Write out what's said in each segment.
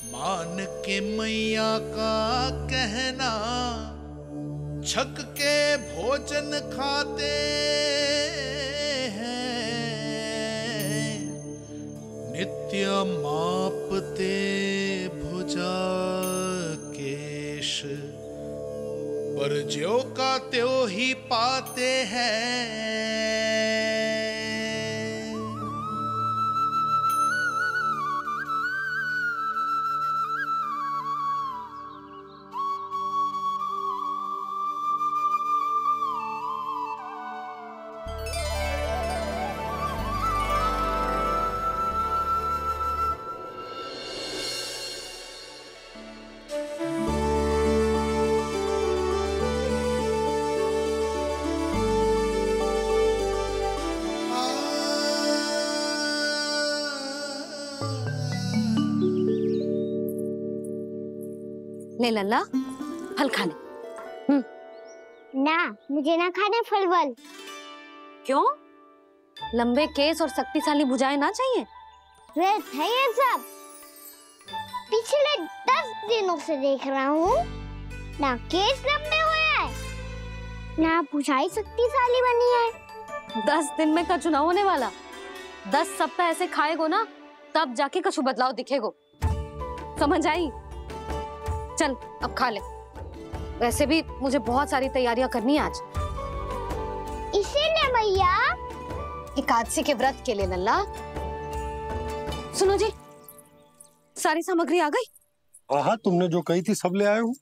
मान के मैया का कहना, छक के भोजन खाते हैं, नित्य मापते भुजा केश, पर ज्यों का त्यों ही पाते हैं। ले लल्ला, फल खा ले। ना, मुझे ना खाने फल वल। क्यों? लंबे केस और शक्तिशाली भुजाएं ना चाहिए? व्यर्थ है ये सब। पिछले 10 दिनों से देख रहा हूँ, ना केस लंबे हुए हैं, ना भुजाएं शक्तिशाली बनी है। 10 दिन में कछु ना होने वाला। 10 सप्ताह ऐसे खाएगो ना, तब जाके कछु बदलाव दिखेगो। समझ आई? चल अब खा ले। वैसे भी मुझे बहुत सारी तैयारियां करनी है आज। इसीलिए भैया एकादशी के व्रत के लिए लल्ला। सुनो जी, सारी सामग्री आ गई? हाँ, तुमने जो कही थी सब ले आए हूँ।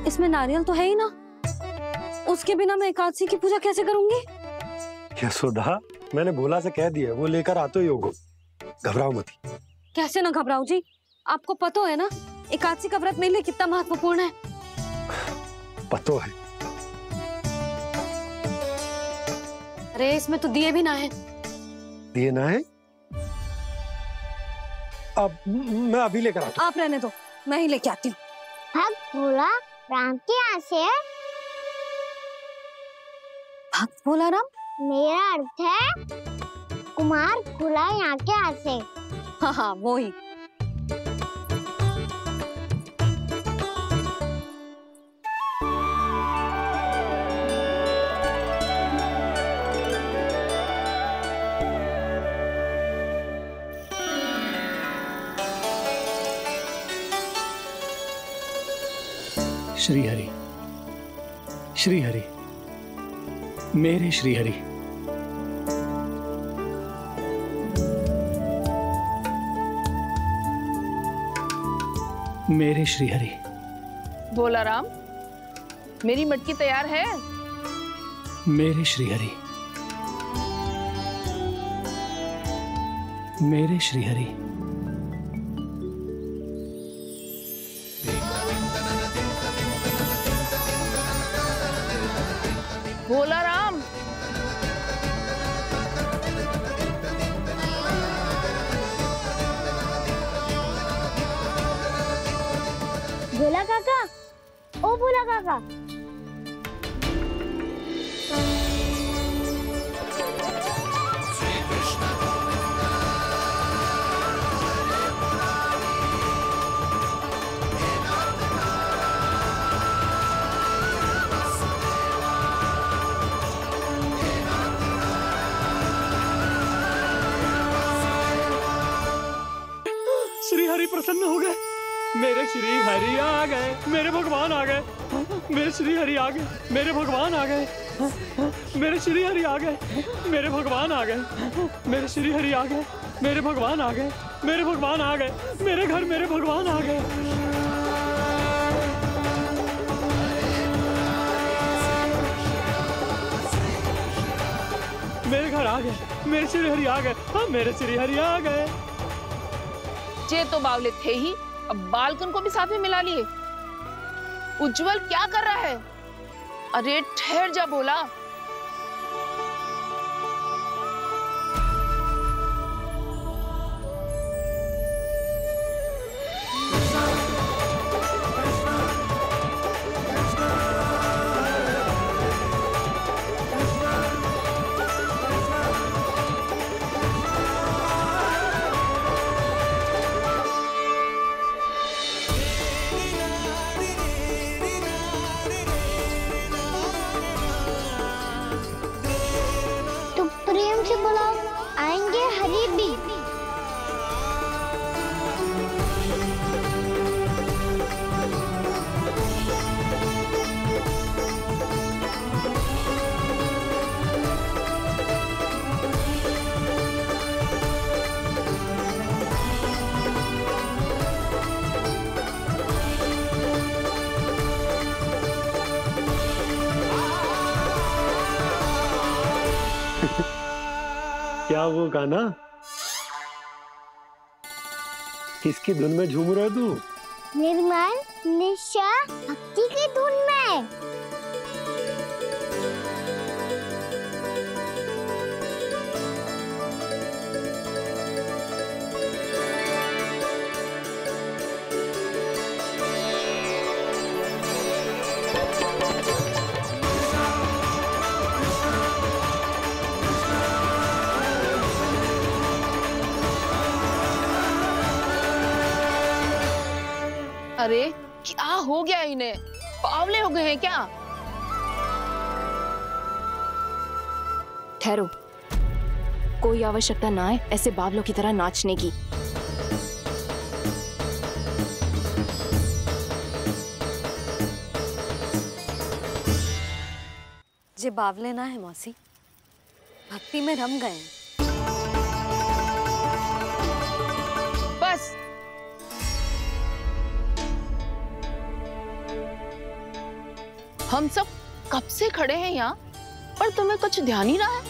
इसमें नारियल तो है ही ना, उसके बिना मैं एकादशी की पूजा कैसे करूंगी? यशोदा, मैंने भोला से कह दिया, वो लेकर आते ही होगा। घबराओ मत। कैसे ना घबराओ जी, आपको पता है ना एकादशी का व्रत मेरे लिए कितना महत्वपूर्ण है। पता है। अरे इसमें तो दिए भी ना है। दिए ना है? अब मैं अभी लेकर आता हूँ। आप रहने दो, मैं ही लेके आती हूँ। भक्त भोला राम के यहाँ से है। भक्त भोला राम? मेरा अर्थ है कुमार भोला यहाँ के यहाँ से। हाँ हाँ, वो ही। श्री हरि, श्री हरि, मेरे श्री हरि। मेरे श्री हरि। भोला राम, मेरी मटकी तैयार है? मेरे श्री हरि। मेरे श्री हरि। भोला राम, भोला काका, ओ भोला काका। श्री हरि प्रसन्न हो गए। मेरे श्री हरि आ गए, मेरे भगवान आ गए। मेरे श्री हरि आ गए, मेरे भगवान आ गए। मेरे श्री हरि आ गए, मेरे भगवान आ गए। मेरे श्री हरि आ गए, मेरे भगवान आ गए। मेरे भगवान आ गए, मेरे घर मेरे भगवान आ गए। मेरे घर आ गए, मेरे श्री हरि आ गए। हाँ, मेरे श्री हरि आ गए। जे तो बावले थे ही, अब बालकन को भी साथ में मिला लिए। उज्जवल क्या कर रहा है? अरे ठहर जा भोला। आएंगे हरी भी। क्या वो गाना? किसकी धुन में झूम रहा तू? निर्मल निशा भक्ति की धुन में। अरे क्या हो गया इन्हें? बावले हो गए हैं क्या? ठहरो, कोई आवश्यकता ना है ऐसे बावलों की तरह नाचने की। जे बावले ना है मौसी, भक्ति में रम गए हैं। बस हम सब कब से खड़े हैं यहाँ, पर तुम्हें कुछ ध्यान ही ना है।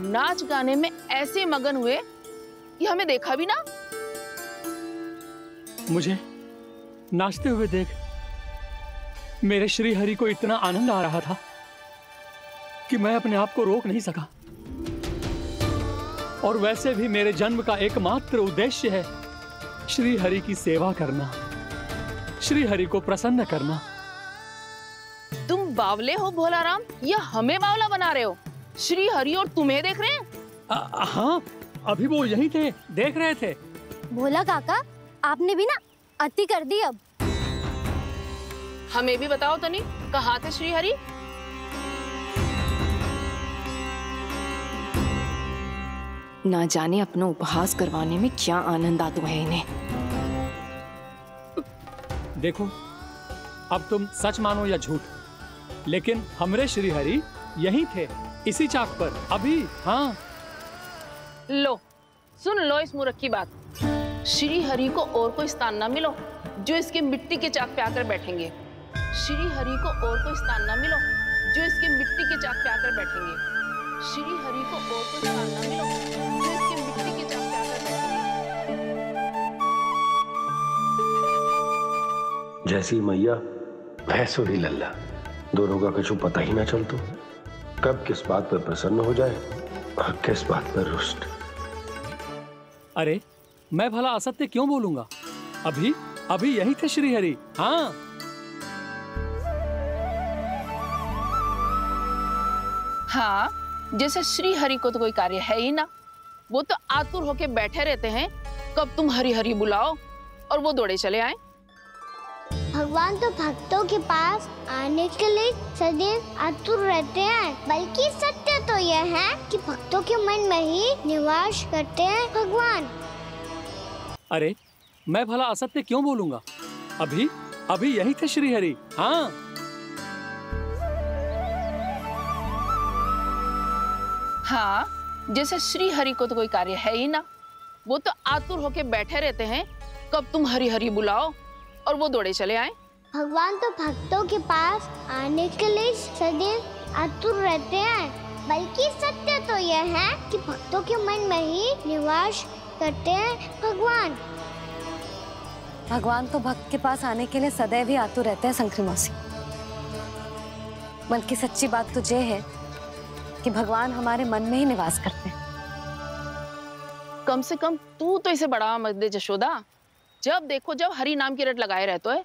नाच गाने में ऐसे मगन हुए कि हमें देखा भी ना। मुझे नाचते हुए देख मेरे श्री हरि को इतना आनंद आ रहा था कि मैं अपने आप को रोक नहीं सका। और वैसे भी मेरे जन्म का एकमात्र उद्देश्य है श्री हरि की सेवा करना, श्री हरि को प्रसन्न करना। तुम बावले हो भोलाराम, या हमें बावला बना रहे हो? श्री हरि और तुम्हें देख रहे हैं। हाँ, अभी वो यहीं थे, देख रहे थे। भोला काका, आपने भी ना अति कर दी। अब हमें भी बताओ तो नहीं, कहाँ थे श्री हरि? ना जाने अपना उपहास करवाने में क्या आनंद आता है इन्हें। देखो, अब तुम सच मानो या झूठ, लेकिन हमरे श्री हरि यहीं थे, इसी चाक पर अभी। हाँ, लो सुन लो इस मूर्ख की बात। श्री हरि को और कोई स्थान ना मिलो जो इसके मिट्टी के चाक पे आकर बैठेंगे। श्री हरि को और कोई स्थान ना मिलो जो इसके मिट्टी के चाक पे आकर बैठेंगे। श्री हरि को और कोई स्थान ना मिलो जो इसके मिट्टी के चाक पे आकर बैठेंगे। जैसी मैया भैंसो ही लल्ला, दोनों का कुछ पता ही ना चलतो, कब किस बात पर प्रसन्न हो जाए और किस बात पर रुष्ट। अरे मैं भला असत्य क्यों बोलूंगा? अभी अभी यही थे श्री हरि। हाँ, हाँ, जैसे श्री हरि को तो कोई कार्य है ही ना। वो तो आतुर होके बैठे रहते हैं कब तुम हरि हरि बुलाओ और वो दौड़े चले आए। भगवान तो भक्तों के पास आने के लिए सदैव आतुर रहते हैं, बल्कि सत्य तो यह है कि भक्तों के मन में ही निवास करते हैं भगवान। अरे मैं भला असत्य क्यों बोलूंगा? अभी अभी यही थे श्री हरि। हाँ, हाँ, जैसे श्री हरि को तो कोई कार्य है ही ना। वो तो आतुर होके बैठे रहते हैं कब तुम हरि हरि बुलाओ और वो दौड़े चले आए। भगवान तो भक्तों के पास आने के लिए सदैव आतुर रहते हैं, बल्कि सत्य तो यह है कि भक्तों के मन में ही निवास करते हैं भगवान। भगवान तो भक्त के पास आने के लिए सदैव ही आतुर रहते हैं शंकरी मौसी। बल्कि सच्ची बात तो ये है कि भगवान हमारे मन में ही निवास करते हैं। कम से कम तू तो इसे बढ़ावा मत दे जशोदा। जब देखो जब हरि नाम की रट लगाए रहते है।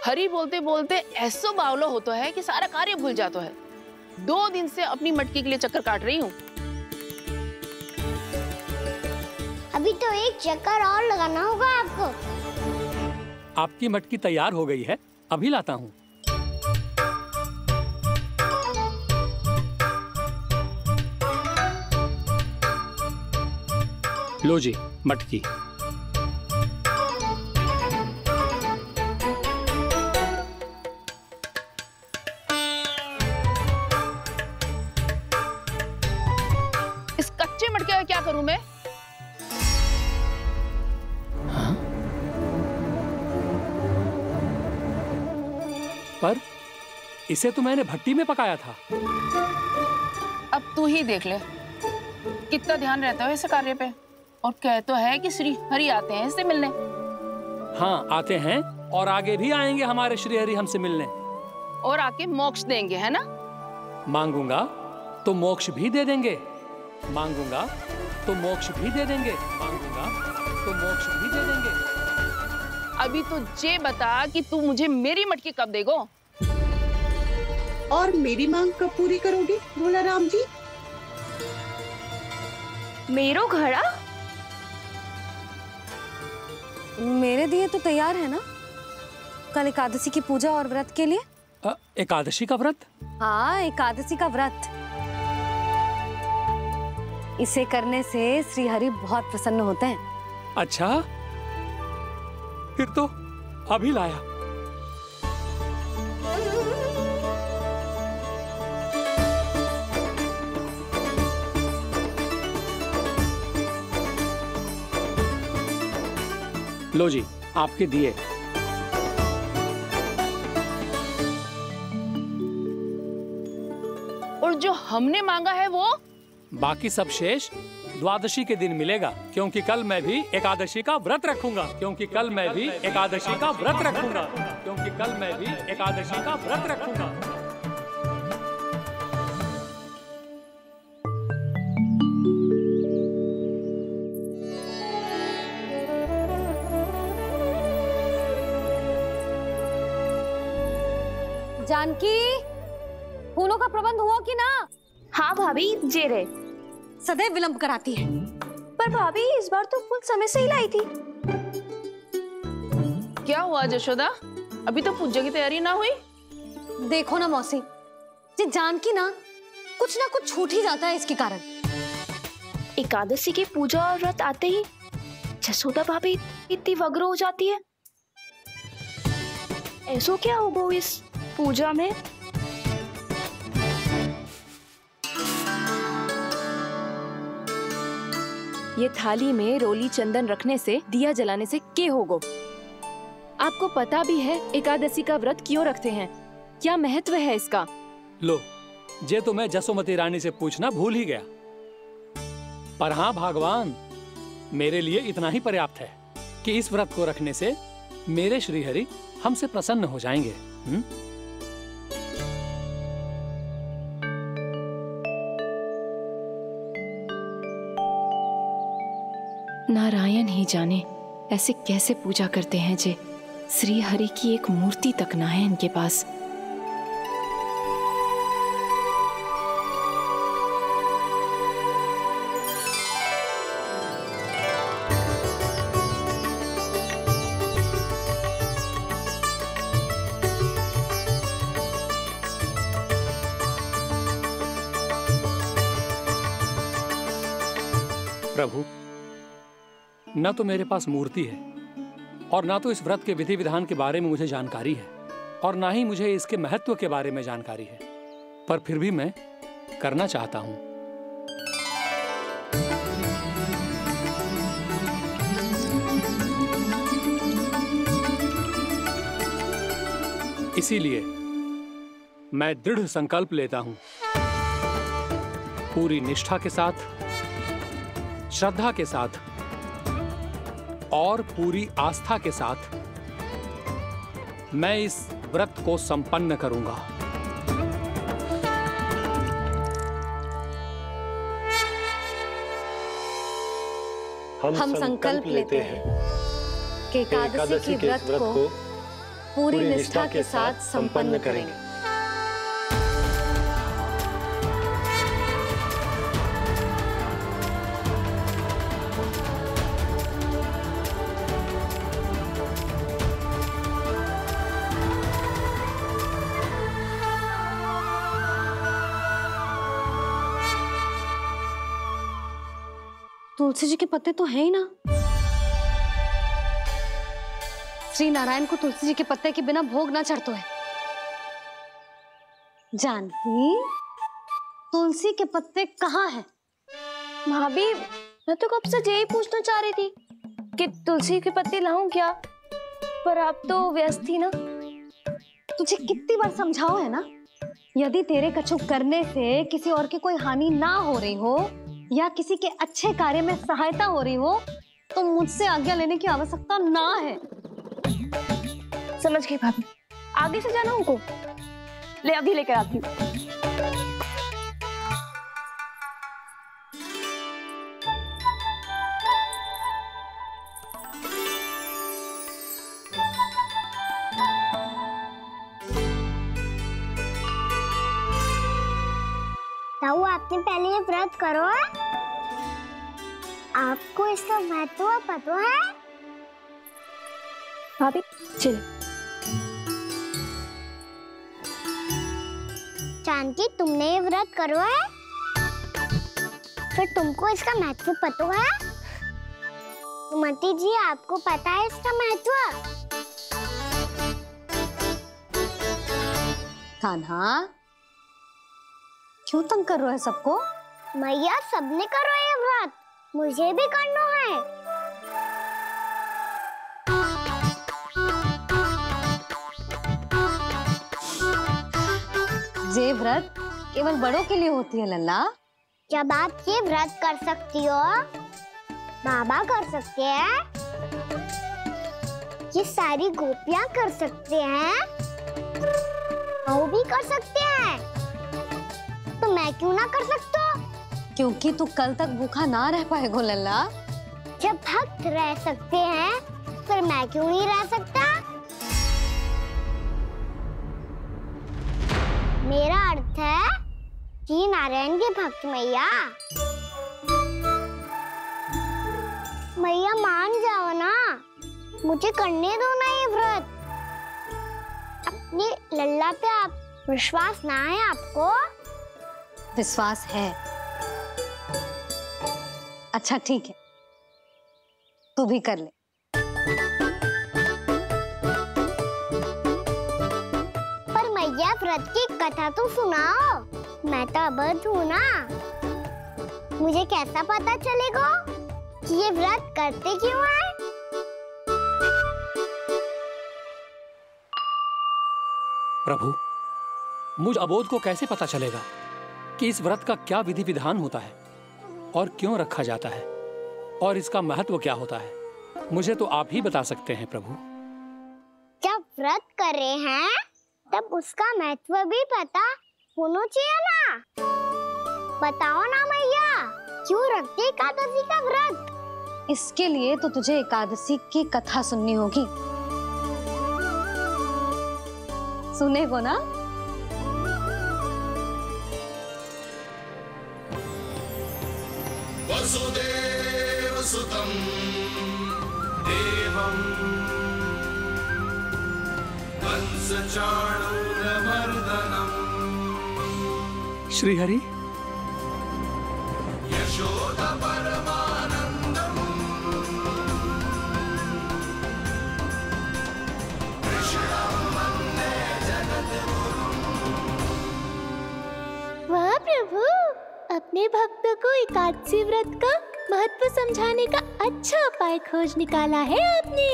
हरि बोलते बोलते ऐसो बावलो होता है कि सारा कार्य भूल जाता है। 2 दिन से अपनी मटकी के लिए चक्कर काट रही हूँ। अभी तो एक चक्कर और लगाना होगा आपको। आपकी मटकी तैयार हो गई है, अभी लाता हूँ। लो जी मटकी। इस कच्चे मटके का क्या करूं मैं? हाँ? पर इसे तो मैंने भट्टी में पकाया था। अब तू ही देख ले कितना ध्यान रहता है इस कार्य पे। और कह तो है कि श्री हरि आते हैं इससे मिलने। हाँ आते हैं और आगे भी आएंगे हमारे श्री हरि हमसे मिलने। और आके मोक्ष देंगे, है ना? मांगूंगा तो मोक्ष भी दे देंगे, मांगूंगा तो मोक्ष भी दे देंगे, मांगूंगा तो मोक्ष भी दे देंगे। अभी तू ये बता कि तू मुझे मेरी मटकी कब देगो? और मेरी मांग कब पूरी करोगे भोला राम जी? मेरो घड़ा मेरे दिए तो तैयार है ना कल एकादशी की पूजा और व्रत के लिए? एकादशी का व्रत? हाँ एकादशी का व्रत। इसे करने से श्री हरि बहुत प्रसन्न होते हैं। अच्छा फिर तो अभी लाया। लो जी आपके दिए। और जो हमने मांगा है वो? बाकी सब शेष द्वादशी के दिन मिलेगा, क्योंकि कल मैं भी एकादशी का व्रत रखूंगा, क्योंकि कल मैं भी एकादशी का व्रत रखूंगा, क्योंकि कल मैं भी एकादशी का व्रत रखूंगा। जानकी फूलों का प्रबंध हुआ कि ना? हाँ भाभी जे रहे। सदैव विलंब कराती है। पर भाभी इस बार तो फूल समय से ही लाई थी। क्या हुआ जशोदा, अभी तो पूजा की तैयारी ना हुई? देखो ना मौसी, ये जानकी ना कुछ छूट ही जाता है इसके कारण। एकादशी की पूजा और व्रत आते ही जसोदा भाभी इतनी वग्र हो जाती है। ऐसो क्या होगा इस पूजा में? ये थाली में रोली चंदन रखने से, दिया जलाने से के होगो? आपको पता भी है एकादशी का व्रत क्यों रखते हैं, क्या महत्व है इसका? लो जे तो मैं जसोमती रानी से पूछना भूल ही गया। पर हाँ भगवान, मेरे लिए इतना ही पर्याप्त है कि इस व्रत को रखने से मेरे श्री हरि हमसे प्रसन्न हो जाएंगे। नारायण ही जाने ऐसे कैसे पूजा करते हैं जे श्री हरि की एक मूर्ति तक ना है इनके पास। प्रभु, न तो मेरे पास मूर्ति है और ना तो इस व्रत के विधि विधान के बारे में मुझे जानकारी है और ना ही मुझे इसके महत्व के बारे में जानकारी है, पर फिर भी मैं करना चाहता हूं। इसीलिए मैं दृढ़ संकल्प लेता हूं, पूरी निष्ठा के साथ, श्रद्धा के साथ और पूरी आस्था के साथ मैं इस व्रत को संपन्न करूंगा। हम संकल्प लेते हैं कि एकादशी के व्रत को पूरी निष्ठा के साथ संपन्न करेंगे। तुलसी जी के पत्ते तो हैं ही ना। श्री नारायण को तुलसी जी के पत्ते के बिना भोग ना चढ़तो है। जानकी, तुलसी के पत्ते कहाँ हैं? भाभी, मैं तो कब से यही पूछना चाह रही थी कि तुलसी के पत्ते लाऊं क्या, पर आप तो व्यस्त थी ना। तुझे कितनी बार समझाओ है ना, यदि तेरे कछु करने से किसी और की कोई हानि ना हो रही हो या किसी के अच्छे कार्य में सहायता हो रही हो तो मुझसे आज्ञा लेने की आवश्यकता ना है। समझ गई भाभी, आगे से जाना उनको। ले अभी लेकर आती हूँ। ताऊ, आपने पहले ये व्रत करो है? आपको इसका महत्व पता है? भाभी चलो। जानकी, तुमने ये व्रत करो है? फिर तुमको इसका महत्व पता है? सुमति जी, आपको पता है इसका महत्व? कान्हा, क्यों तंग कर रहे हो सबको? मैया, सबने करो ये व्रत, मुझे भी करना है। ये व्रत केवल बड़ों के लिए होती है लल्ला। जब आप ये व्रत कर सकती हो, बाबा कर सकते हैं, ये सारी गोपियां कर सकते हैं, वो भी कर सकते हैं, तो मैं क्यों ना कर सकता? क्योंकि तू कल तक भूखा ना रह पाएगा लल्ला। जब भक्त रह सकते हैं, फिर मैं क्यों नहीं रह सकता? मेरा अर्थ है कि नारायण के भक्त मैया, मैया मान जाओ ना, मुझे करने दो ना ये व्रत। अपनी लल्ला पे आप विश्वास ना है आपको? विश्वास है। अच्छा ठीक है, तू भी कर ले। पर मैया, व्रत की कथा तो सुनाओ, मैं तो अबध हूँ ना। मुझे कैसा पता चलेगा कि ये व्रत करते क्यों हैं? प्रभु, मुझ अबोध को कैसे पता चलेगा कि इस व्रत का क्या विधि विधान होता है और क्यों रखा जाता है और इसका महत्व क्या होता है? मुझे तो आप ही बता सकते हैं प्रभु। जब व्रत कर रहे हैं तब उसका महत्व भी पता होना चाहिए ना। बताओ ना मैया, क्यों रखते एकादशी का व्रत? इसके लिए तो तुझे एकादशी की कथा सुननी होगी। सुनेगो ना? वसुदेव सुतं देवं कंसचाणूरमर्दनम् श्रीहरि, यशोदा परमानंदम् कृष्णं वन्दे जगद्गुरुम्। वाह प्रभु, अपने भक्तों को एकादशी व्रत का महत्व समझाने का अच्छा उपाय खोज निकाला है आपने।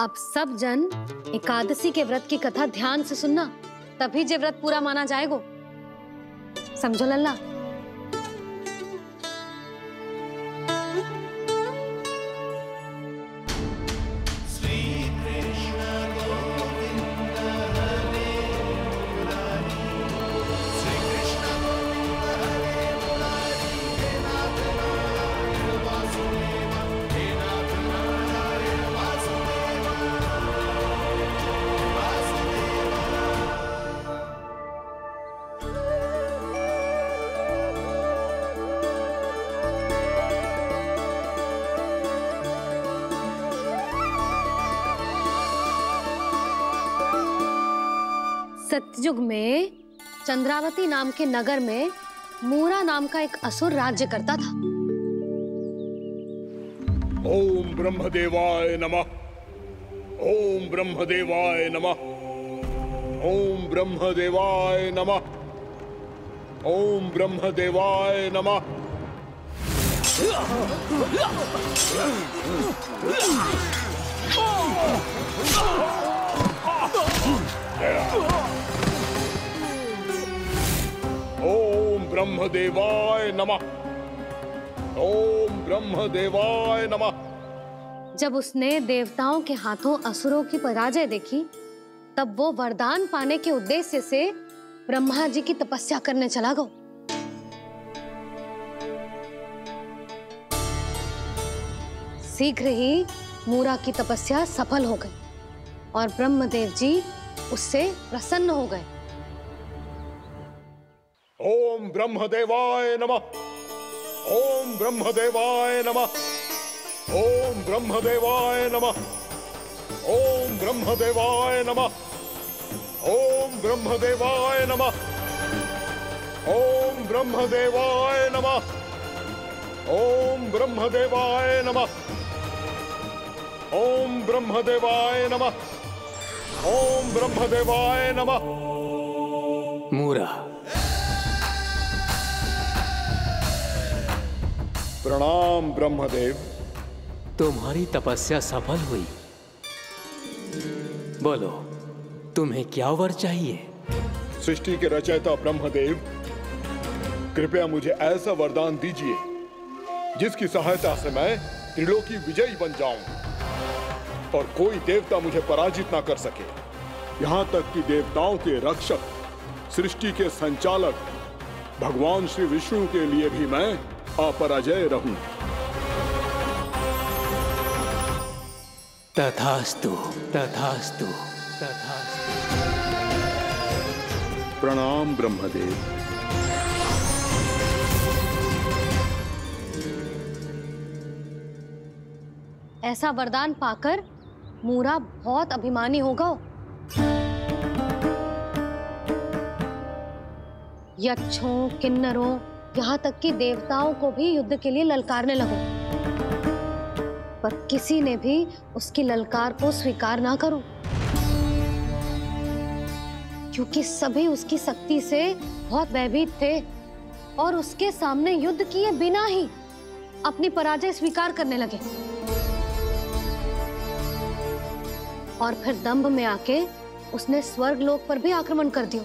अब सब जन एकादशी के व्रत की कथा ध्यान से सुनना, तभी जे व्रत पूरा माना जाएगा। समझो लल्ला? सतयुग में चंद्रावती नाम के नगर में मूरा नाम का एक असुर राज्य करता था। ओम ब्रह्मदेवाय नमः। ओम ब्रह्मदेवाय नमः। ओम ब्रह्मदेवाय नमः। ओम ब्रह्मदेवाय नमः। ओम ब्रह्मदेवाय नमः। ओम ब्रह्मदेवाय नमः। जब उसने देवताओं के हाथों असुरों की पराजय देखी, तब वो वरदान पाने के उद्देश्य से ब्रह्मा जी की तपस्या करने चला गया। शीघ्र ही मूरा की तपस्या सफल हो गई और ब्रह्मदेव जी उससे प्रसन्न हो गए। ओम ब्रह्मदेवाय नमः। ओम ब्रह्मदेवाय नमः। ओम ब्रह्मदेवाय नमः। ओम ब्रह्मदेवाय नमः। ओम ब्रह्मदेवाय नमः। ओम ब्रह्मदेवाय नमः। ओम ब्रह्मदेवाय नमः। ओम ब्रह्मदेवाय नमः। ओम ब्रह्मदेवाय नमः। मूरा, प्रणाम ब्रह्मदेव। तुम्हारी तपस्या सफल हुई। बोलो, तुम्हें क्या वर चाहिए? सृष्टि के रचयिता ब्रह्मदेव, कृपया मुझे ऐसा वरदान दीजिए जिसकी सहायता से मैं त्रिलोकी विजयी बन जाऊं और कोई देवता मुझे पराजित ना कर सके। यहाँ तक कि देवताओं के रक्षक, सृष्टि के संचालक भगवान श्री विष्णु के लिए भी मैं अपराजय रहूं। तथास्तु, तथास्तु, तथास्तु। प्रणाम ब्रह्मदेव। ऐसा वरदान पाकर मूरा बहुत अभिमानी होगा। यक्षों, किन्नरों, यहाँ तक कि देवताओं को भी युद्ध के लिए ललकारने लगा, पर किसी ने भी उसकी ललकार को स्वीकार ना करो, क्योंकि सभी उसकी शक्ति से बहुत भयभीत थे और उसके सामने युद्ध किए बिना ही अपनी पराजय स्वीकार करने लगे। और फिर दंभ में आके उसने स्वर्ग लोक पर भी आक्रमण कर दिया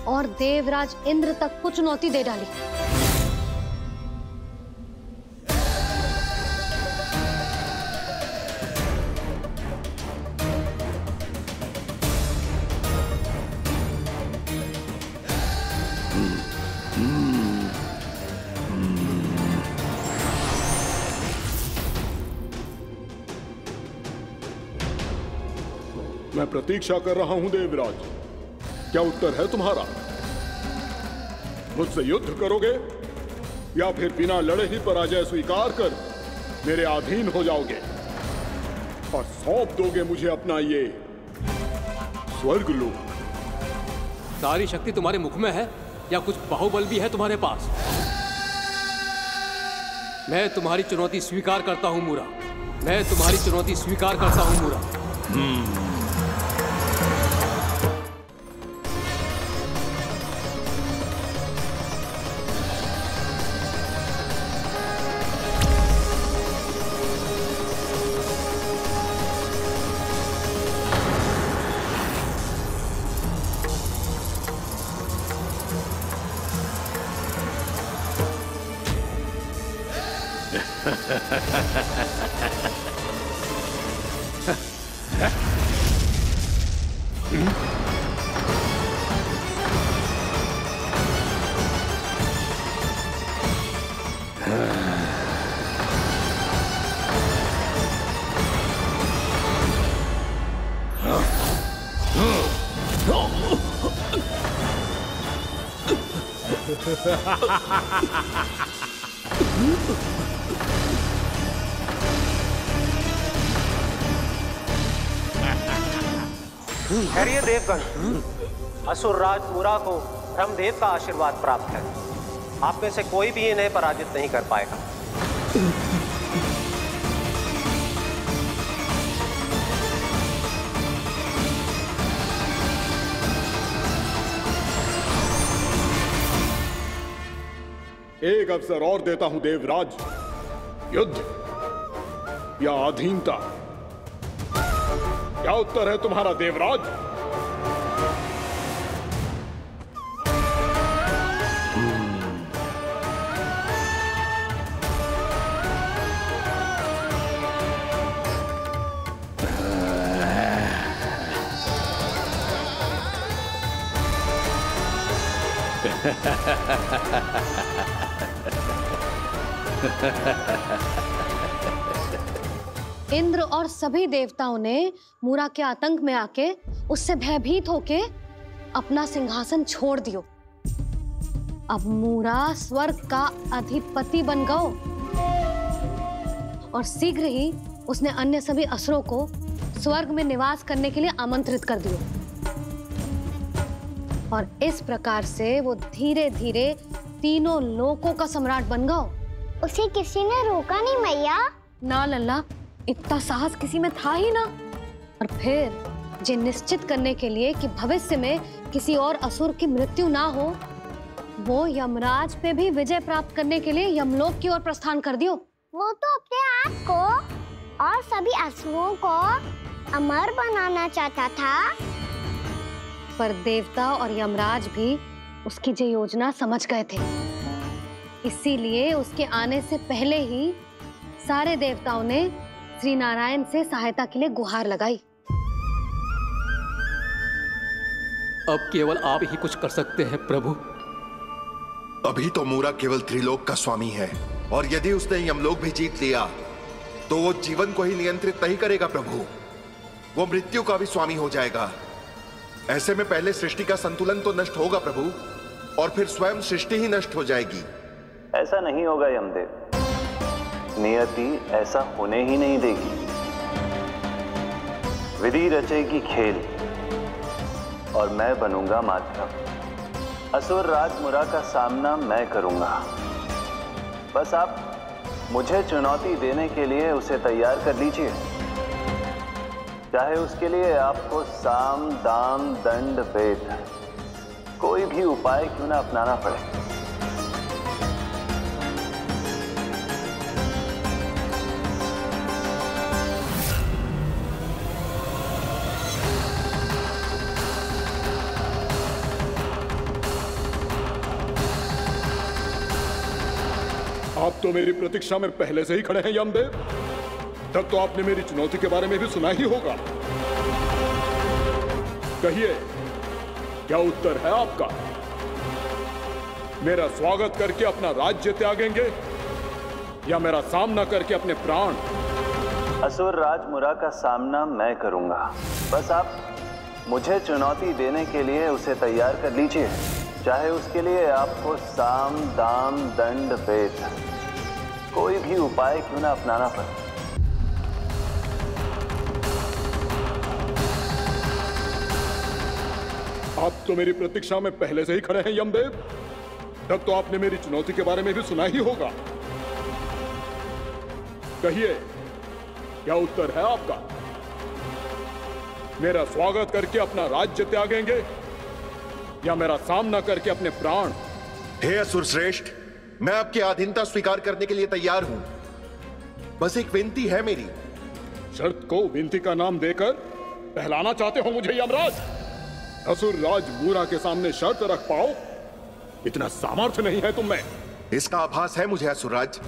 और देवराज इंद्र तक को चुनौती दे डाली। मैं प्रतीक्षा कर रहा हूं देवराज। क्या उत्तर है तुम्हारा? मुझसे युद्ध करोगे या फिर बिना लड़े ही पराजय स्वीकार कर मेरे अधीन हो जाओगे और सौंप दोगे मुझे अपना ये स्वर्ग लोक? सारी शक्ति तुम्हारे मुख में है या कुछ बाहुबल भी है तुम्हारे पास? मैं तुम्हारी चुनौती स्वीकार करता हूं मूरा। मैं तुम्हारी चुनौती स्वीकार करता हूं मूरा। खैरिए देवगण, असुर राज मुरा को ब्रह्मदेव का आशीर्वाद प्राप्त है। आप में से कोई भी इन्हें पराजित नहीं कर पाएगा। एक अवसर और देता हूं देवराज, युद्ध या अधीनता, क्या उत्तर है तुम्हारा देवराज? इंद्र और सभी देवताओं ने मूरा के आतंक में आके उससे भयभीत होके अपना सिंहासन छोड़ दियो। अब मूरा स्वर्ग का अधिपति बन गयो और शीघ्र ही उसने अन्य सभी असुरों को स्वर्ग में निवास करने के लिए आमंत्रित कर दियो। और इस प्रकार से वो धीरे धीरे तीनों लोकों का सम्राट बन गयो। उसे किसी ने रोका नहीं मैया? ना लल्ला, इतना साहस किसी में था ही ना। और फिर ये निश्चित करने के लिए कि भविष्य में किसी और असुर की मृत्यु ना हो, वो यमराज पे भी विजय प्राप्त करने के लिए यमलोक की ओर प्रस्थान कर दियो। वो तो अपने आप को और सभी असुरों को अमर बनाना चाहता था। पर देवता और यमराज भी उसकी ये योजना समझ गए थे। इसीलिए उसके आने से पहले ही सारे देवताओं ने श्री नारायण से सहायता के लिए गुहार लगाई। अब केवल आप ही कुछ कर सकते हैं प्रभु। अभी तो मूरा केवल त्रिलोक का स्वामी है, और यदि उसने यमलोक भी जीत लिया तो वो जीवन को ही नियंत्रित नहीं करेगा प्रभु, वो मृत्यु का भी स्वामी हो जाएगा। ऐसे में पहले सृष्टि का संतुलन तो नष्ट होगा प्रभु, और फिर स्वयं सृष्टि ही नष्ट हो जाएगी। ऐसा नहीं होगा यमदेव, नियति ऐसा होने ही नहीं देगी। विधि रचेगी खेल और मैं बनूंगा माध्यम। असुर राज मुरा का सामना मैं करूंगा। बस आप मुझे चुनौती देने के लिए उसे तैयार कर लीजिए, चाहे उसके लिए आपको साम दाम दंड भेद कोई भी उपाय क्यों ना अपनाना पड़े। आप तो मेरी प्रतीक्षा में पहले से ही खड़े हैं यमदेव। तब तो आपने मेरी चुनौती के बारे में भी सुना ही होगा। कहिए, क्या उत्तर है आपका? मेरा स्वागत करके अपना राज्य त्यागेंगे या मेरा सामना करके अपने प्राण? असुर राज मुरा का सामना मैं करूंगा। बस आप मुझे चुनौती देने के लिए उसे तैयार कर लीजिए, चाहे उसके लिए आपको साम दाम दंड भेद कोई भी उपाय क्यों ना अपनाना पड़े। आप तो मेरी प्रतीक्षा में पहले से ही खड़े हैं यमदेव। तब तो आपने मेरी चुनौती के बारे में भी सुना ही होगा। कहिए, क्या उत्तर है आपका? मेरा स्वागत करके अपना राज्य त्यागेंगे या मेरा सामना करके अपने प्राण? हे असुर श्रेष्ठ, मैं आपकी अधीनता स्वीकार करने के लिए तैयार हूं। बस एक विनती है मेरी। शर्त को विनती का नाम देकर पहलाना चाहते हो मुझे यमराज? असुर राज मूरा के सामने शर्त रख पाओ, इतना सामर्थ्य नहीं है तुम में। इसका आभास है मुझे असुरराज,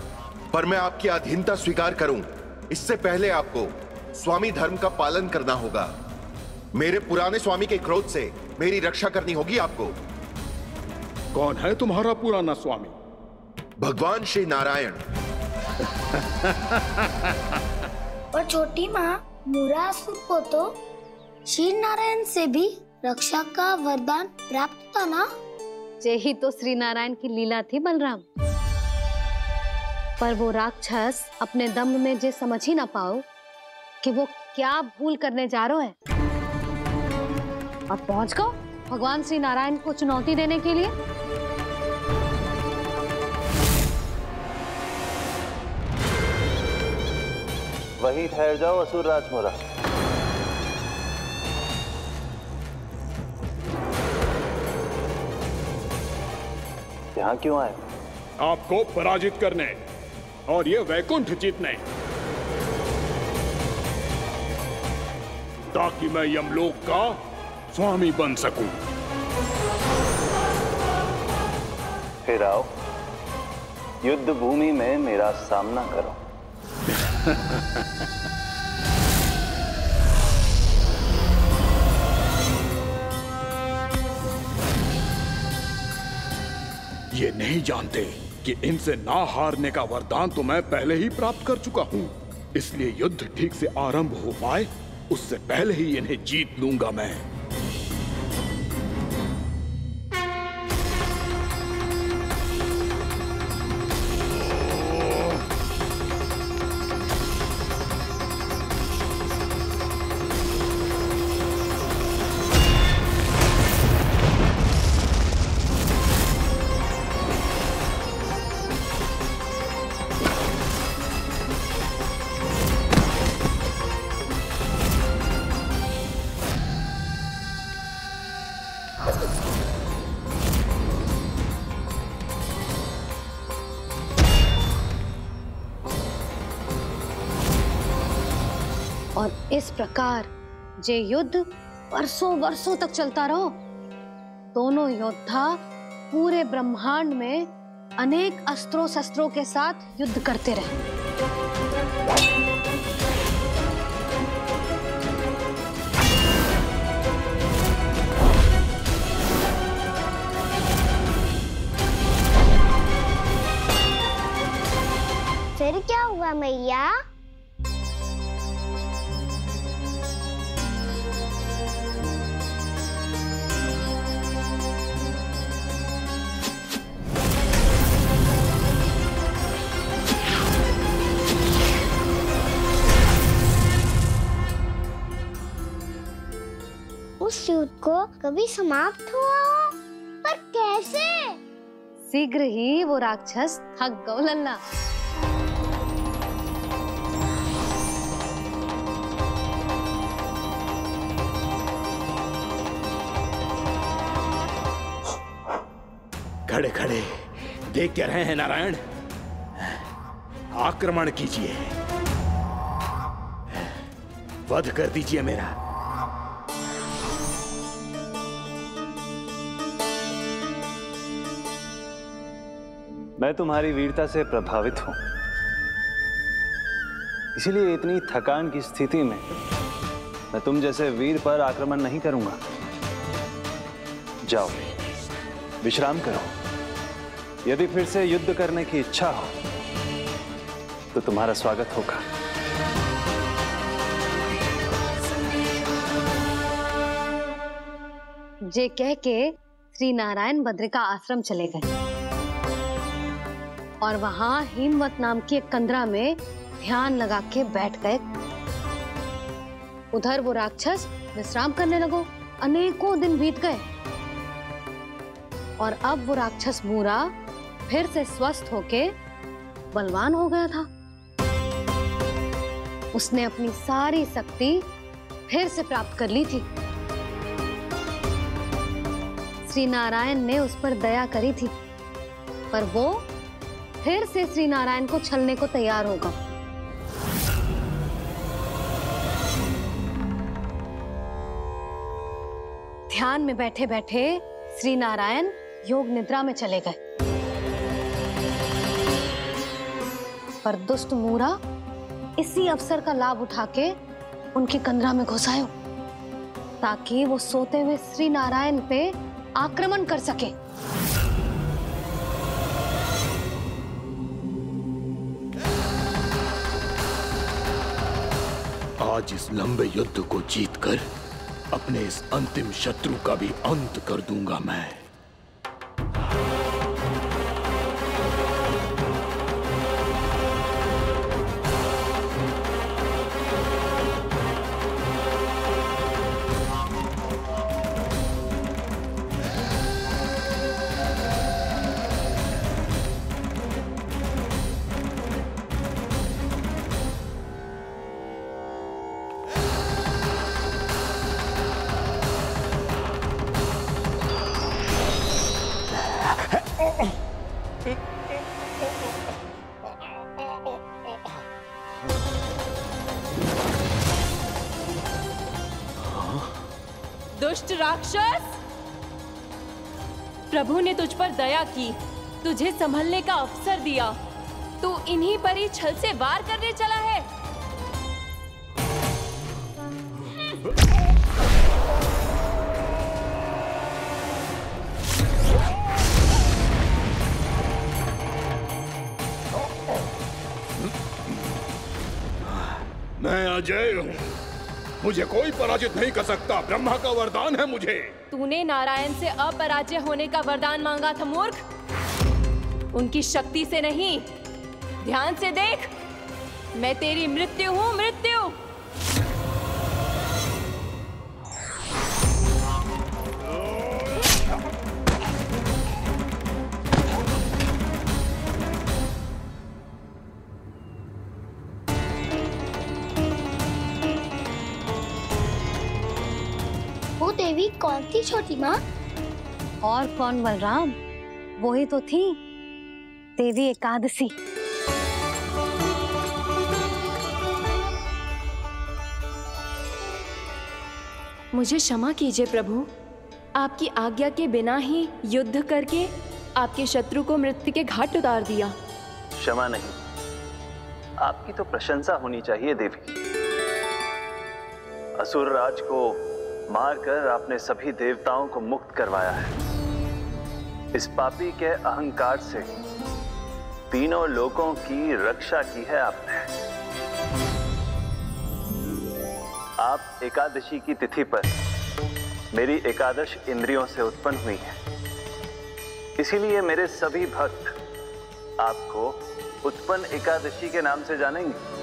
पर मैं आपकी अधीनता स्वीकार करूं, इससे पहले आपको स्वामी धर्म का पालन करना होगा। मेरे पुराने स्वामी के क्रोध से मेरी रक्षा करनी होगी आपको। कौन है तुम्हारा पुराना स्वामी? भगवान श्री नारायण। और छोटी माँ मुरासुर को तो श्री नारायण से भी रक्षा का वरदान प्राप्त था ना? यही तो श्री नारायण की लीला थी बलराम। पर वो राक्षस अपने दम में जे समझ ही ना पाओ कि वो क्या भूल करने जा रहे हैं, और पहुंच गो भगवान श्री नारायण को चुनौती देने के लिए। वहीं ठहर जाओ असुर राज मुरा। यहाँ क्यों आए? आपको पराजित करने और ये वैकुंठ जीतने, ताकि मैं यमलोक का स्वामी बन सकूं। फिर आओ, युद्ध भूमि में मेरा सामना करो। ये नहीं जानते कि इनसे ना हारने का वरदान तो मैं पहले ही प्राप्त कर चुका हूं, इसलिए युद्ध ठीक से आरंभ हो पाए उससे पहले ही इन्हें जीत लूंगा मैं। और इस प्रकार जे युद्ध वर्षों वर्षों तक चलता रहो। दोनों योद्धा पूरे ब्रह्मांड में अनेक अस्त्रों शस्त्रों के साथ युद्ध करते रहे। फिर क्या हुआ मैया? उस युद्ध को कभी समाप्त हुआ हो, पर कैसे? शीघ्र ही वो राक्षस थक गौ लल्ला। खड़े खड़े देख क्या रहे हैं नारायण? आक्रमण कीजिए, वध कर दीजिए मेरा। मैं तुम्हारी वीरता से प्रभावित हूं, इसीलिए इतनी थकान की स्थिति में मैं तुम जैसे वीर पर आक्रमण नहीं करूंगा। जाओ विश्राम करो। यदि फिर से युद्ध करने की इच्छा हो तो तुम्हारा स्वागत होगा। जे कह के श्री नारायण बद्रिका आश्रम चले गए और वहां हिमवत नाम की एक कंदरा में ध्यान लगा के बैठ गए। उधर वो राक्षस विश्राम करने लगो। अनेकों दिन बीत गए और अब वो राक्षस मूरा फिर से स्वस्थ होके बलवान हो गया था। उसने अपनी सारी शक्ति फिर से प्राप्त कर ली थी। श्री नारायण ने उस पर दया करी थी, पर वो फिर से श्री नारायण को छलने को तैयार होगा। ध्यान में बैठे बैठे श्री नारायण योग निद्रा में चले गए। पर दुष्ट मूरा इसी अवसर का लाभ उठा के उनके कंदरा में घुसायो ताकि वो सोते हुए श्री नारायण पे आक्रमण कर सके। आज इस लंबे युद्ध को जीतकर अपने इस अंतिम शत्रु का भी अंत कर दूंगा मैं। दुष्ट राक्षस, प्रभु ने तुझ पर दया की, तुझे संभलने का अवसर दिया। तू इन्हीं पर ही छल से वार करने चला है। मैं अजय हूँ, मुझे कोई पराजित नहीं कर सकता। ब्रह्मा का वरदान है मुझे। तूने नारायण से अपराजय होने का वरदान मांगा था मूर्ख, उनकी शक्ति से नहीं। ध्यान से देख, मैं तेरी मृत्यु हूँ, मृत्यु। वो देवी कौन थी छोटी माँ? और कौन बलराम, वही तो थी देवी एकादशी। मुझे क्षमा कीजिए प्रभु, आपकी आज्ञा के बिना ही युद्ध करके आपके शत्रु को मृत्यु के घाट उतार दिया। क्षमा नहीं, आपकी तो प्रशंसा होनी चाहिए देवी। असुर राज को मारकर आपने सभी देवताओं को मुक्त करवाया है। इस पापी के अहंकार से तीनों लोकों की रक्षा की है आपने। आप एकादशी की तिथि पर मेरी एकादश इंद्रियों से उत्पन्न हुई हैं। इसीलिए मेरे सभी भक्त आपको उत्पन्न एकादशी के नाम से जानेंगे।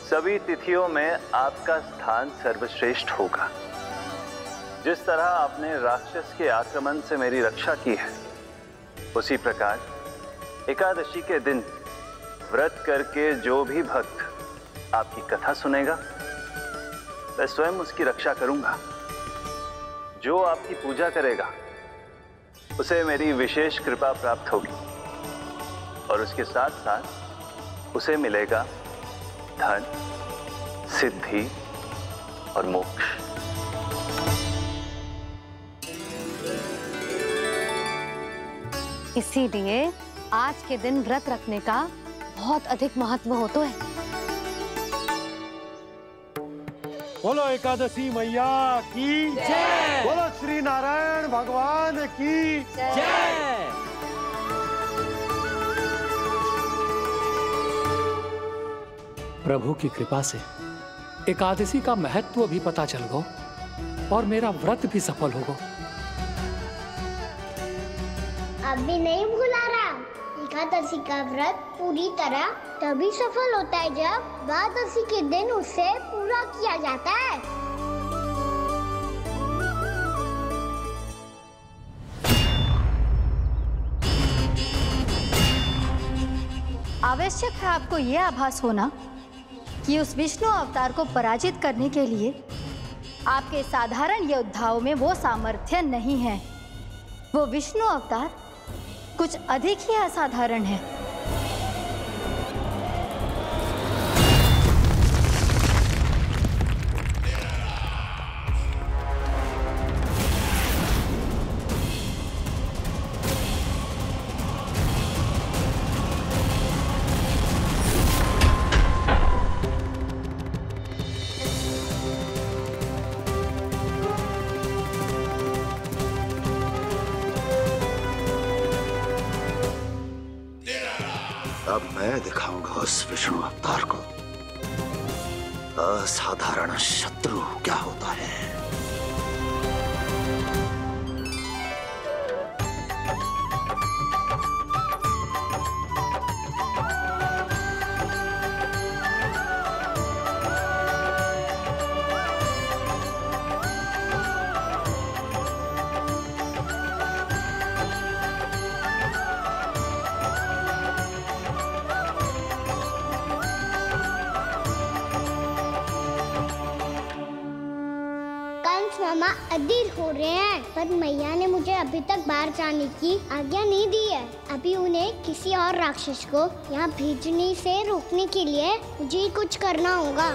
सभी तिथियों में आपका स्थान सर्वश्रेष्ठ होगा। जिस तरह आपने राक्षस के आक्रमण से मेरी रक्षा की है, उसी प्रकार एकादशी के दिन व्रत करके जो भी भक्त आपकी कथा सुनेगा, मैं स्वयं उसकी रक्षा करूंगा। जो आपकी पूजा करेगा उसे मेरी विशेष कृपा प्राप्त होगी और उसके साथ साथ उसे मिलेगा धन, सिद्धि और मोक्ष। इसीलिए आज के दिन व्रत रखने का बहुत अधिक महत्व होता है। बोलो एकादशी मैया की जय। बोलो श्री नारायण भगवान की जय। प्रभु की कृपा से एकादशी का महत्व भी पता चल गो और मेरा व्रत भी सफल हो गो। अभी नहीं भूला रहा, एकादशी का व्रत पूरी तरह तभी सफल होता है जब द्वादशी के दिन उसे पूरा किया जाता है। आवश्यक है आपको यह आभास होना कि उस विष्णु अवतार को पराजित करने के लिए आपके साधारण योद्धाओं में वो सामर्थ्य नहीं है। वो विष्णु अवतार कुछ अधिक ही असाधारण है। मैं दिखाऊंगा उस विष्णु अवतार को असाधारण शत्रु क्या होता है। मामा अधीर हो रहे हैं, पर मैया ने मुझे अभी तक बाहर जाने की आज्ञा नहीं दी है। अभी उन्हें किसी और राक्षस को यहाँ भेजने से रोकने के लिए मुझे ही कुछ करना होगा।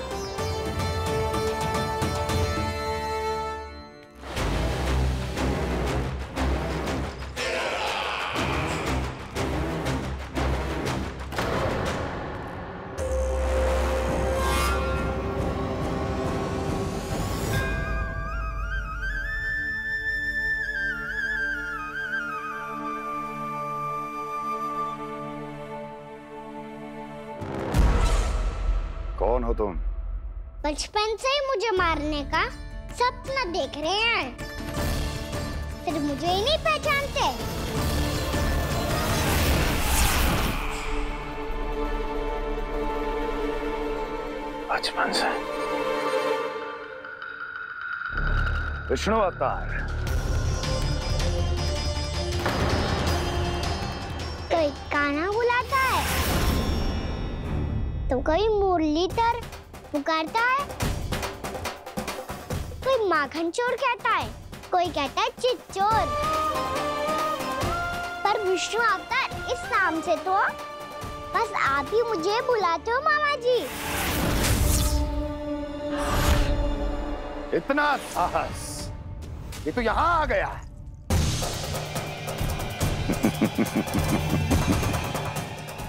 कौन हो तुम? बचपन से ही मुझे मारने का सपना देख रहे हैं, फिर मुझे ही नहीं पहचानते। बचपन से विष्णु अवतार। कोई कान्हा बुलाता है तो कोई मुरलीधर पुकारता है, कोई माखन चोर कहता है, कोई कहता है चिच्चोर। पर विष्णु अवतार इस नाम से तो बस आप ही मुझे बुलाते हो मामा जी। इतना साहस, ये तो यहाँ आ गया है।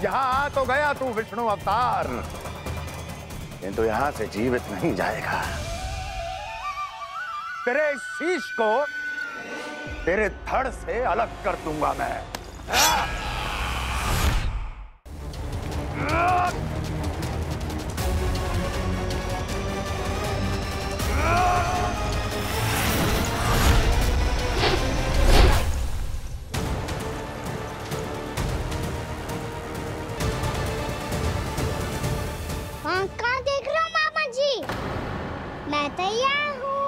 यहाँ आ तो गया तू विष्णु अवतार, किंतु यहाँ से जीवित नहीं जाएगा। तेरे इस शीश को तेरे धड़ से अलग कर दूंगा मैं। कहाँ देख रहे हो मामा जी? मैं तैयार हूँ।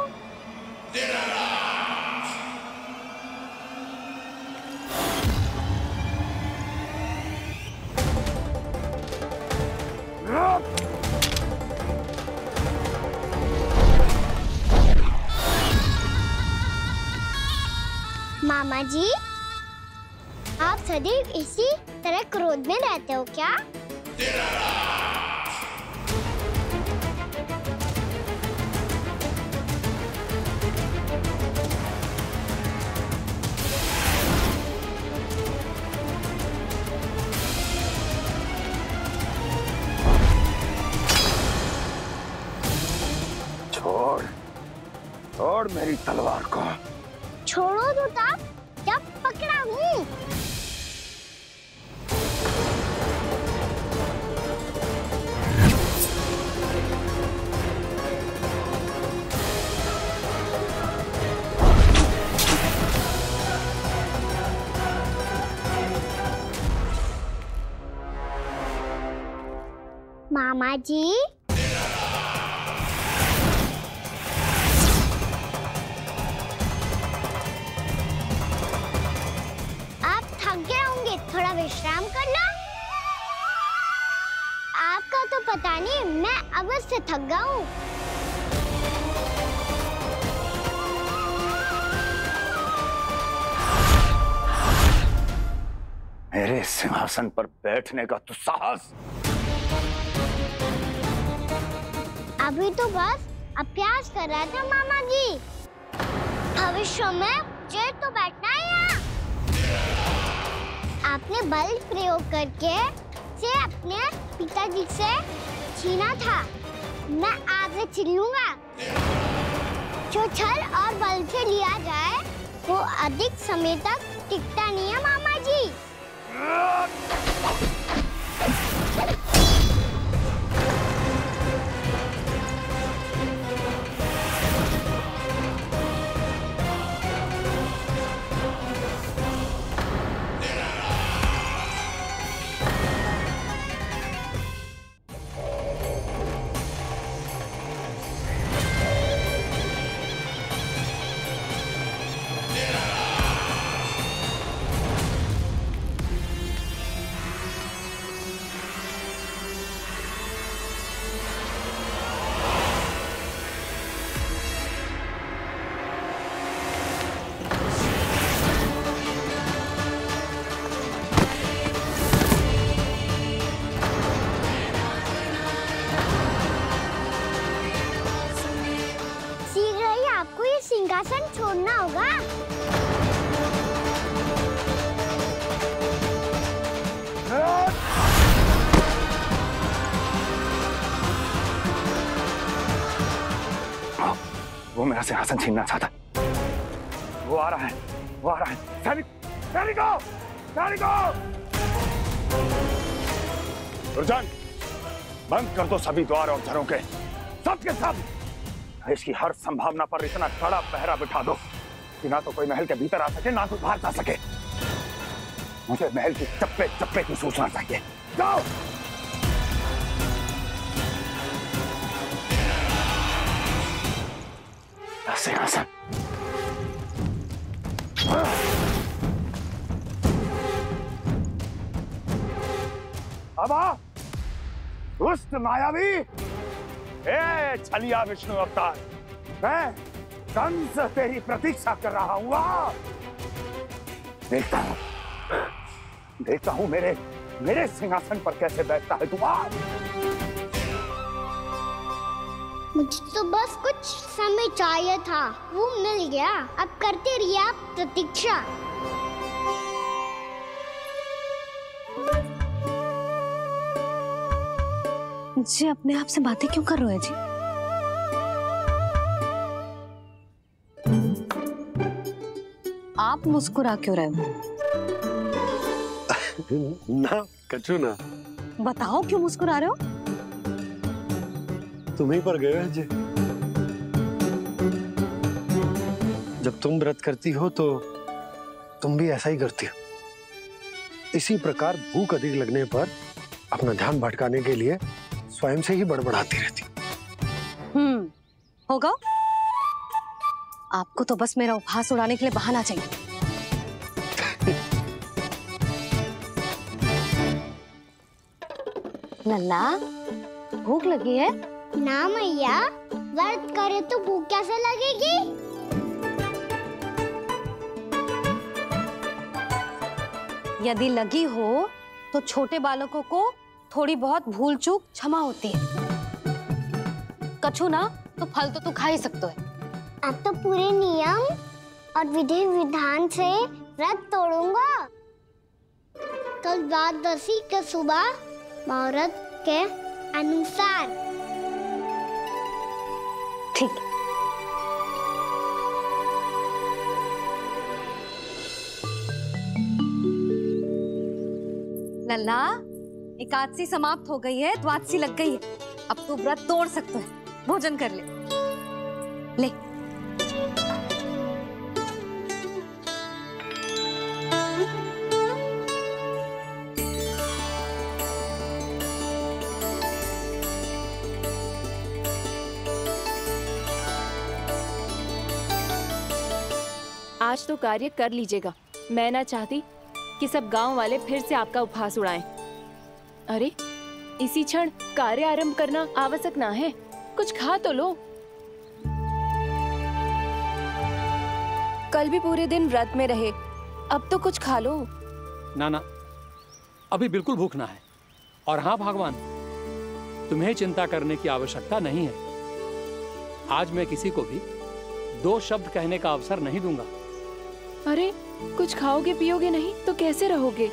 मामा जी, आप सदैव इसी तरह क्रोध में रहते हो क्या? छोड़, छोड़ मेरी तलवार को। छोड़ो तो तब जब पकड़ा हूँ। मामा जी, थोड़ा विश्राम कर लो। आपका तो पता नहीं, मैं अवश्य थक गया हूँ। मेरे सिंहासन पर बैठने का दुस्साहस। अभी तो बस अभ्यास कर रहा था मामा जी। भविष्य में मुझे तो बैठना है यहाँ। आपने बल प्रयोग करके से अपने पिताजी से छीना था, मैं आपसे छीन लूंगा। जो छल और बल से लिया जाए वो अधिक समय तक टिकता नहीं है मामा जी। सिंहासन छोड़ना होगा। वो मेरा सिंहासन छीनना चाहता। वो आ रहा है, वो आ रहा है। सैनिकों! दुर्जन, बंद कर दो सभी द्वार और झरोखे, सब के सब। इसकी हर संभावना पर इतना कड़ा पहरा बिठा दो कि ना तो कोई महल के भीतर आ सके, ना तो बाहर जा सके। मुझे महल की चप्पे चप्पे की सूचना चाहिए। जाओ। सिंहासन। अब आ, दुष्ट मायावी, ए छलिया विष्णु अवतार, मैं कंस तेरी प्रतीक्षा कर रहा हूं। देखता हूं मेरे सिंहासन पर कैसे बैठता है तू। मुझे तो बस कुछ समय चाहिए था, वो मिल गया। अब करते रहिए आप प्रतीक्षा। जी अपने आप से बातें क्यों कर रहे हैं जी? आप मुस्कुरा क्यों रहे हो? ना कछु ना। बताओ क्यों मुस्कुरा रहे हो? तुम्हीं पर गए हैं जी। जब तुम व्रत करती हो तो तुम भी ऐसा ही करती हो। इसी प्रकार भूख अधिक लगने पर अपना ध्यान भटकाने के लिए स्वयं से ही बड़बड़ाती रहती। होगा। आपको तो बस मेरा उपहास उड़ाने के लिए बहाना चाहिए। लल्ला, भूख लगी है? ना मैया, व्रत करे तो भूख कैसे लगेगी? यदि लगी हो तो छोटे बालकों को थोड़ी बहुत भूल चूक क्षमा होती है। कछु ना तो फल तो तू खा ही सकते है। अब तो पूरे नियम और विधि विधान से व्रत तोड़ूंगा। कल द्वादशी के सुबह मुहूर्त के अनुसार। ठीक। लल्ला, एकादशी समाप्त हो गई है, द्वादशी लग गई है। अब तू व्रत तोड़ सकते है। भोजन कर ले। ले। आज तो कार्य कर लीजिएगा। मैं ना चाहती कि सब गांव वाले फिर से आपका उपहास उड़ाएं। अरे, इसी क्षण कार्य आरंभ करना आवश्यक ना है। कुछ खा तो लो। कल भी पूरे दिन व्रत में रहे, अब तो कुछ खा लो। ना ना, अभी बिल्कुल भूख ना है। और हाँ भगवान, तुम्हें चिंता करने की आवश्यकता नहीं है। आज मैं किसी को भी 2 शब्द कहने का अवसर नहीं दूंगा। अरे, कुछ खाओगे पियोगे नहीं तो कैसे रहोगे?